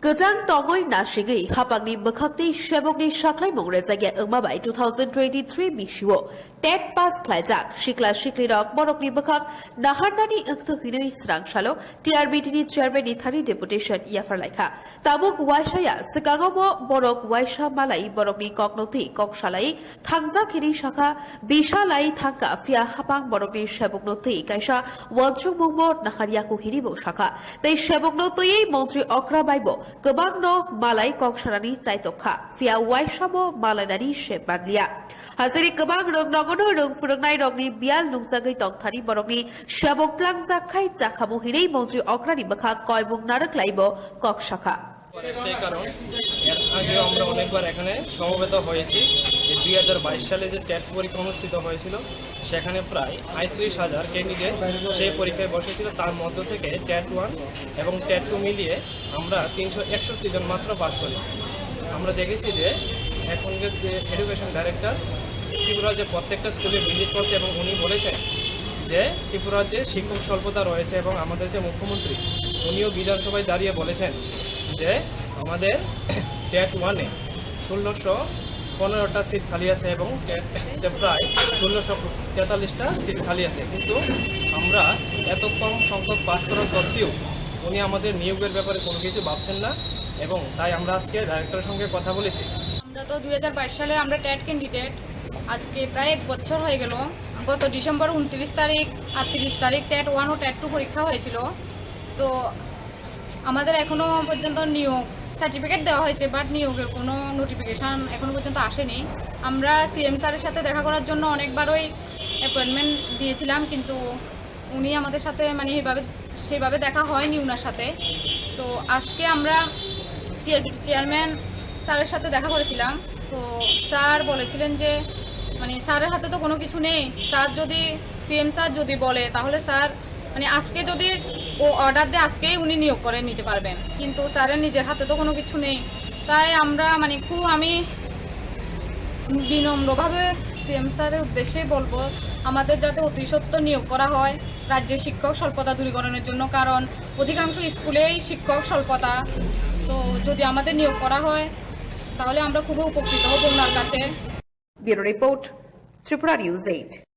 Kajang tongoi nashigi hapangni bakakti Sebokni shaklai mongre jagya engmabai 2023 mishiwo tet pass khlaijak shikla shiklirok borokni bakak naharnani engtu hinoi srangshalo TRBT ni chairman ni thani deputation yaphar laikha tabuk waishaya sekangobo borok waisha malai borokni koknoti koksalai thangja khiri shakha bishalai thangka fia hapang borokni seboknoti kaisa wanchung mongbo naharyaku hiribo shakha tai seboknoti mantri okra baibo Kebangno malai koksarani caitokha fia waisabo malainani shebadlia hasiri kebang rong nogono rong furangnai rongni bial nungjagai tongthani borokni seboklang jakhai jakhamu hirei mantri okrani bakha koybung narak laibo kokshakha কারণ এর আগে আমরা অনেকবার এখানে সমবেত হয়েছি যে 2022 সালে যে টেট পরীক্ষা অনুষ্ঠিত হয়েছিল সেখানে প্রায় ৩৫,০০০ ক্যান্ডিডেট সেই পরীক্ষায় বসেছিল তার মধ্য থেকে টেট 1 এবং টেট 2 মিলিয়ে আমরা ৩৬১ জন মাত্র পাস করেছি আমরা দেখেছি যে এখনকার যে এডুকেশন ডাইরেক্টর ত্রিপুরা যে প্রত্যেকটা স্কুলে ভিজিট করছে এবং উনি বলেছেন যে ত্রিপুরার যে শিক্ষক স্বল্পতা রয়েছে এবং আমাদের যে মুখ্যমন্ত্রী উনিও বিধানসভায় দাঁড়িয়ে বলেছেন যে আমাদের টেট 1-এ ১৬১৫টা সিট খালি আছে এবং টেটে প্রায় ১৬৪৩টা সিট খালি আছে কিন্তু আমরা এত কম সংখ্যক পাস করার সত্ত্বেও উনি আমাদের নিয়োগের ব্যাপারে কোনো কিছু ভাবছেন না এবং তাই আমরা আজকে ডাইরেক্টরের সঙ্গে কথা বলেছি। আমরা তো 2022 সালে আমরা টেট ক্যান্ডিডেট আজকে প্রায় 1 বছর হয়ে গেল গত ডিসেম্বর 29 তারিখ আর 30 তারিখ টেট 1 ও টেট 2 পরীক্ষা হয়েছিল তো আমাদের এখনো পর্যন্ত নিয়োগ সার্টিফিকেট দেওয়া হয়েছে বাট নিয়োগের কোনো নোটিফিকেশান এখনো পর্যন্ত আসেনি আমরা সিএম স্যারের সাথে দেখা করার জন্য অনেকবারই অ্যাপয়েন্টমেন্ট দিয়েছিলাম কিন্তু উনি আমাদের সাথে মানে সেইভাবে দেখা হয়নি ওনার সাথে তো আজকে আমরা TRBT চেয়ারম্যান স্যারের সাথে দেখা করেছিলাম তো স্যার বলেছিলেন যে মানে স্যারের হাতে তো কোনো কিছু নেই স্যার যদি সিএম স্যার যদি বলে তাহলে স্যার মানে আজকে যদি ও অর্ডার দিয়ে আজকেই উনি নিয়োগ করে নিতে পারবেন কিন্তু স্যারের নিজের হাতে তো কোনো কিছু নেই তাই আমরা মানে খুব আমি বিনম্রভাবে সিএম স্যারের উদ্দেশ্যে বলবো আমাদের যাতে অতি সত্বর নিয়োগ করা হয় রাজ্যের শিক্ষক স্বল্পতা দূরীকরণের জন্য কারণ অধিকাংশ স্কুলেই শিক্ষক স্বল্পতা তো যদি আমাদের নিয়োগ করা হয় তাহলে আমরা খুবই উপকৃত হব ওনার কাছে। Bureau report Tripura news 8।